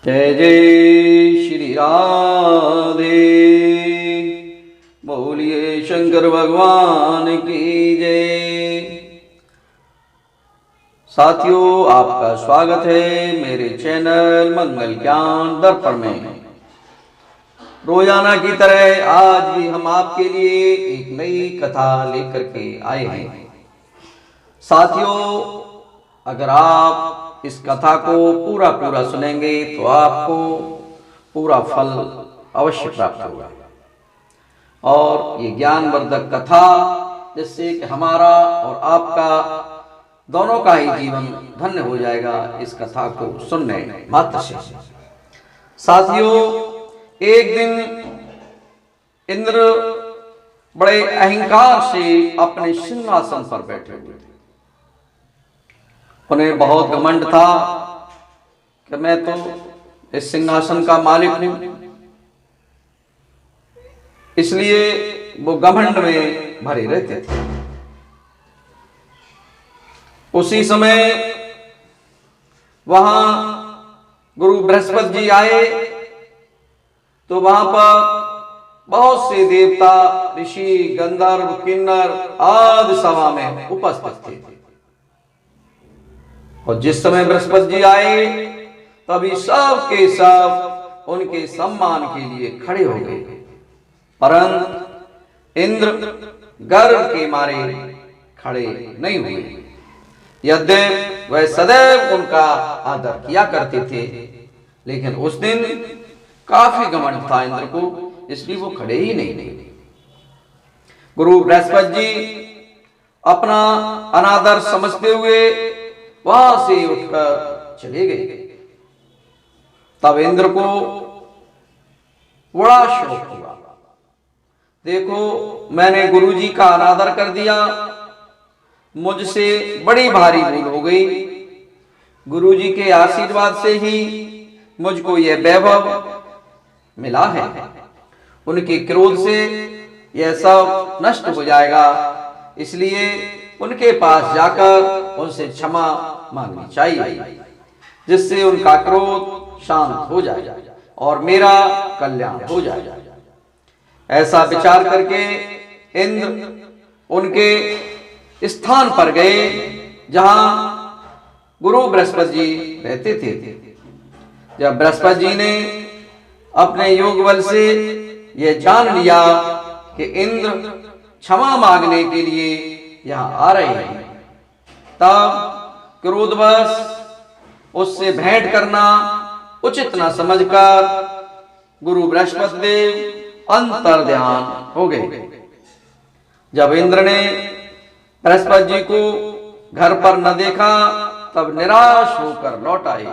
जय जय श्री राधे। बोलिए शंकर भगवान की जय। साथियों, आपका स्वागत है मेरे चैनल मंगल ज्ञान दर्पण में। रोजाना की तरह आज भी हम आपके लिए एक नई कथा लेकर के आए हैं। साथियों, अगर आप इस कथा को पूरा सुनेंगे तो आपको पूरा फल अवश्य प्राप्त होगा और ये ज्ञानवर्धक कथा जिससे कि हमारा और आपका दोनों का ही जीवन धन्य हो जाएगा इस कथा को सुनने मात्र से। साथियों, एक दिन इंद्र बड़े अहंकार से अपने सिंहासन पर बैठे हुए थे। उन्हें बहुत घमंड था कि मैं तो इस सिंहासन का मालिक हूं, इसलिए वो घमंड में भरे रहते थे। उसी समय वहां गुरु बृहस्पति जी आए तो वहां पर बहुत से देवता, ऋषि, गंधर्व, किन्नर आदि सभा में उपस्थित थे। और जिस समय बृहस्पति जी आए तभी सब के सब उनके सम्मान के लिए खड़े हो गए, परंतु इंद्र गर्व के मारे खड़े नहीं हुए। यद्यपि वह सदैव उनका आदर किया करते थे, लेकिन उस दिन काफी घमंड था इंद्र को, इसलिए वो खड़े ही नहीं। गुरु बृहस्पति जी अपना अनादर समझते हुए वहां से उठकर चले गए। तब इंद्र को बड़ा शौक हुआ, देखो मैंने गुरुजी का अनादर कर दिया, मुझसे बड़ी भारी भूल हो गई। गुरुजी के आशीर्वाद से ही मुझको यह वैभव मिला है, उनके क्रोध से यह सब नष्ट हो जाएगा, इसलिए उनके पास जाकर उनसे क्षमा मांगनी चाहिए, जिससे उनका क्रोध शांत हो जाए और मेरा कल्याण हो जाए। ऐसा विचार करके इंद्र उनके स्थान पर गए जहां गुरु बृहस्पति जी रहते थे। जब बृहस्पति जी ने अपने योग बल से यह जान लिया कि इंद्र क्षमा मांगने के लिए यहां आ रहे हैं, तब क्रोधवश उससे भेंट करना उचित न समझकर गुरु बृहस्पति देव अंतर्ध्यान हो गए। जब इंद्र ने बृहस्पति जी को घर पर न देखा तब निराश होकर लौट आए।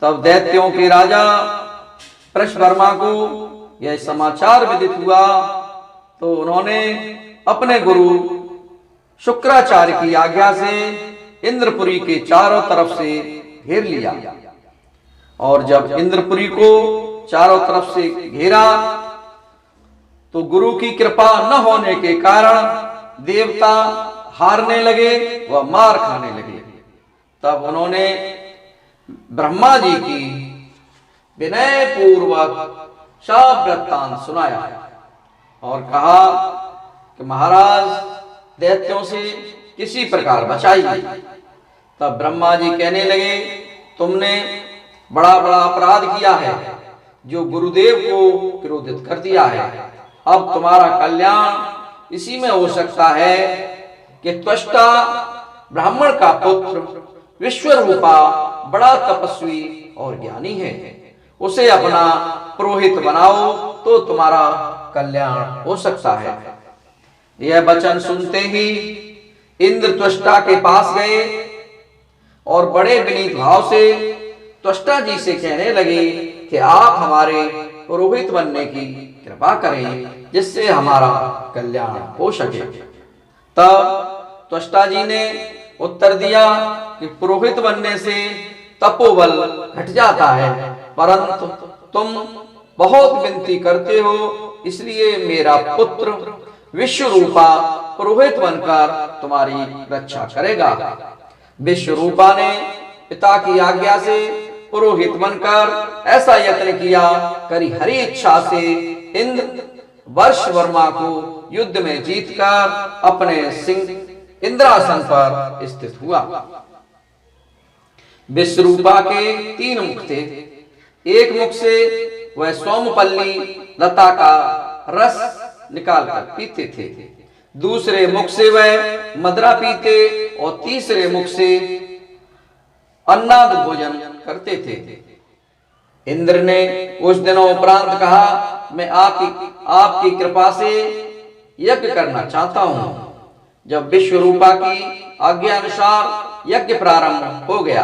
तब दैत्यों के राजा प्रशवर्मा को यह समाचार विदित हुआ तो उन्होंने अपने गुरु शुक्राचार्य की आज्ञा से इंद्रपुरी के चारों तरफ से घेर लिया। और जब इंद्रपुरी को चारों तरफ से घेरा तो गुरु की कृपा न होने के कारण देवता हारने लगे व मार खाने लगे। तब उन्होंने ब्रह्मा जी की विनय पूर्वक सब वृत्तांत सुनाया और कहा कि महाराज दैत्यों से किसी प्रकार बचाइए। तब ब्रह्मा जी कहने लगे, तुमने बड़ा अपराध किया है, जो गुरुदेव को क्रोधित कर दिया है। अब तुम्हारा कल्याण इसी में हो सकता है कि त्वष्टा ब्राह्मण का पुत्र विश्वरूपा बड़ा तपस्वी और ज्ञानी है, उसे अपना पुरोहित बनाओ तो तुम्हारा कल्याण हो सकता है। यह वचन सुनते ही इंद्र त्वष्टा के पास गए और बड़े विनीत भाव से त्वष्टा जी से कहने लगे कि आप हमारे पुरोहित बनने की कृपा करें, जिससे हमारा कल्याण हो सके। तब त्वष्टा जी ने उत्तर दिया कि पुरोहित बनने से तपोबल घट जाता है, परंतु तुम बहुत विनती करते हो, इसलिए मेरा पुत्र विश्वरूपा पुरोहित बनकर तुम्हारी रक्षा करेगा। विश्वरूपा ने पिता की आज्ञा से पुरोहित बनकर ऐसा यत्न किया करी हरि इच्छा से इंद्र वर्ष वर्मा को युद्ध में जीतकर अपने सिंह इंद्रासन पर स्थित हुआ। विश्वरूपा के 3 मुख थे। एक मुख से वह सोमपल्ली लता का रस निकालकर पीते थे, दूसरे मुख से वह मदरा पीते और तीसरे मुख से अन्नाद भोजन करते थे। इंद्र ने कुछ दिनों उपरांत कहा, मैं आपकी कृपा से यज्ञ करना चाहता हूं। जब विश्वरूपा की आज्ञा अनुसार यज्ञ प्रारंभ हो गया,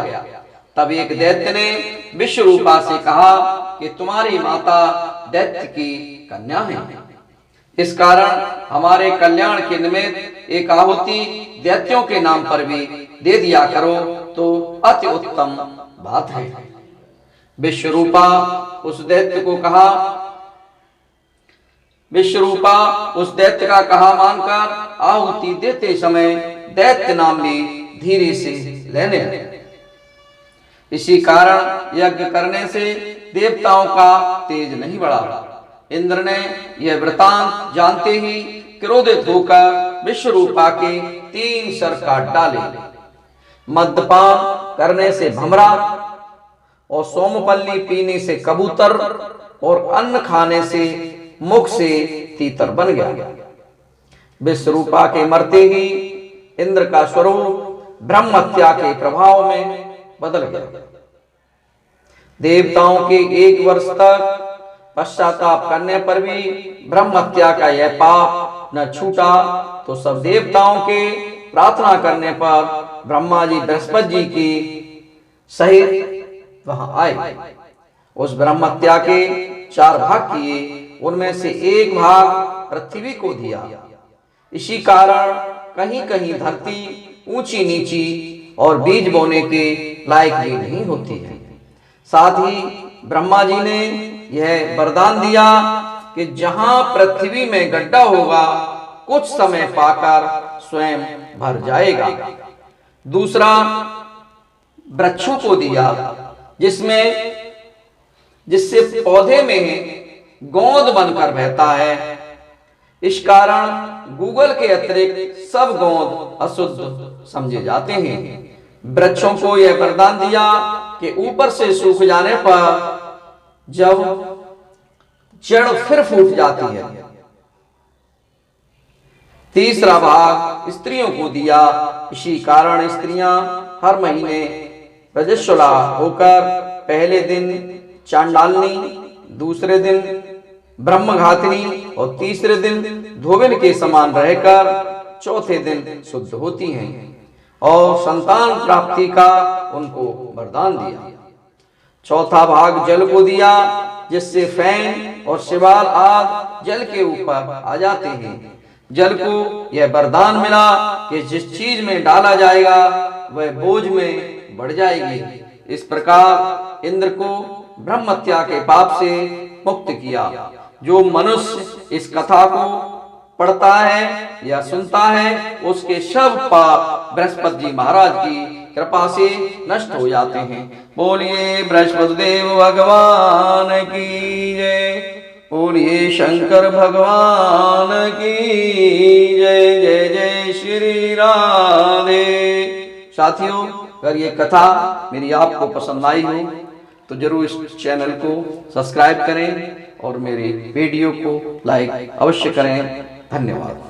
तब एक दैत्य ने विश्वरूपा से कहा कि तुम्हारी माता दैत्य की कन्या है, इस कारण हमारे कल्याण के निमित्त एक आहुति दैत्यों के नाम पर भी दे दिया करो तो अति उत्तम बात है। विश्वरूपा उस दैत्य का कहा मानकर आहुति देते समय दैत्य नाम ली धीरे से लेने लगे। इसी कारण यज्ञ करने से देवताओं का तेज नहीं बढ़ा। इंद्र ने यह वृतांत जानते ही क्रोधित होकर विश्वरूपा के 3 सर काट डाले। मद्यपान करने से भमरा और सोमपल्ली पीने से कबूतर और अन्न खाने से मुख से तीतर बन गया। विश्वरूपा के मरते ही इंद्र का स्वरूप ब्रह्म हत्या के प्रभाव में बदल गया। देवताओं के 1 वर्ष तक पश्चाताप करने पर भी ब्रह्म हत्या का यह पाप न छूटा, तो सब देवताओं के प्रार्थना करने पर ब्रह्मा जी बृहस्पति जी की सहित वहां आए। उस ब्रह्म हत्या के 4 भाग किए, उनमें से 1 भाग पृथ्वी को दिया। इसी कारण कहीं कहीं धरती ऊंची नीची और बीज बोने के लायक भी नहीं होती है। साथ ही ब्रह्मा जी ने यह वरदान दिया कि जहां पृथ्वी में गड्ढा होगा कुछ समय पाकर स्वयं भर जाएगा। दूसरा वृक्षों को दिया जिससे पौधे में गोंद बनकर बहता है। इस कारण गूगल के अतिरिक्त सब गोंद अशुद्ध समझे जाते हैं। वृक्षों को यह वरदान दिया कि ऊपर से सूख जाने पर जब जड़ फिर फूट जाती है। तीसरा भाग स्त्रियों को दिया। इसी कारण स्त्रियां हर महीने रजस्वला होकर पहले दिन चांडालनी, दूसरे दिन ब्रह्मघातिनी और तीसरे दिन धोबिन के समान रहकर चौथे दिन शुद्ध होती हैं और संतान प्राप्ति का उनको वरदान दिया। चौथा भाग जल को दिया, जिससे फैन और शिवाल आदि जल के ऊपर आ जाते हैं। जल को यह वरदान मिला कि जिस चीज में डाला जाएगा वह बोझ में बढ़ जाएगी। इस प्रकार इंद्र को ब्रह्म हत्या के पाप से मुक्त किया। जो मनुष्य इस कथा को पढ़ता है या सुनता है, उसके सब पाप बृहस्पति जी महाराज की कृपा से नष्ट हो जाते हैं। बोलिए बृहस्पति देव भगवान की जय। बोलिए शंकर भगवान की जय। जय जय श्री राधे। साथियों, अगर ये कथा मेरी आपको पसंद आई हो तो जरूर इस चैनल को सब्सक्राइब करें और मेरे वीडियो को लाइक अवश्य करें। धन्यवाद।